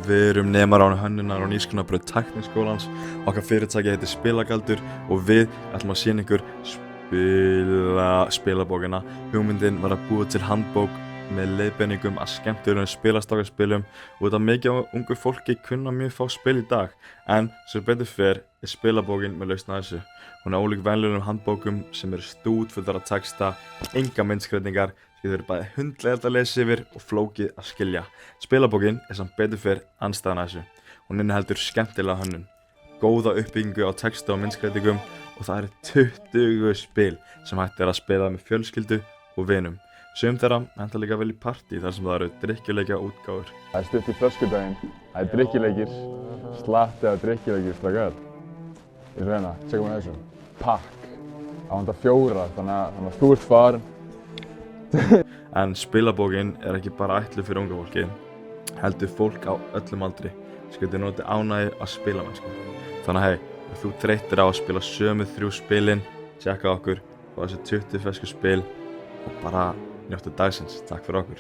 við erum nemar án hönnunar og nýsköpunarbraut Tækniskólans. Okkar fyrirtæki heitir Spilagaldur og við ætlum að sýna ykkur spilabókina. Hugmyndin var að búa til handbók með leiðbeiningum að skemmtilegum spilastákaspilum og þetta mikið af ungu fólki kunna mjög fá spil í dag, en sem betur fer spilabókin með lausn á þessu. Hún er ólík venjulegum handbókum sem eru stútfullar af texta, enga myndskreytingar, því þau eru bæði hundlegalt að lesa yfir og flókið að skilja. Spilabókin er sem betur fer andstæðan af þessu. Hún inniheldur skemmtilega hönnun, góða uppbyggingu á texta og myndskreytingum og það eru 20 spil sem hægt er að spila með fjölskyldu og vinum. Sum þeirra henta líka vel í partí þar sem það eru drykkjuleikja útgáfur. Það er stutt í flöskudaginn, það er drykkjuleikir, slatti af drykkjuleikir, slakað. Ég reyna, tjekkum við þessu. Pakk, það vantar 4, þannig að þú ert farin. En spilabókin er ekki bara ætluð fyrir unga fólki, heldur fólk á öllum aldri sem getur notið ánægju að spila mennsku. Þannig að ef þú þreyttir á að spila sömu 3 spilin, tjekka okkur á þessi 20 fersku spil og bara njóttu dagsins. Takk fyrir okkur.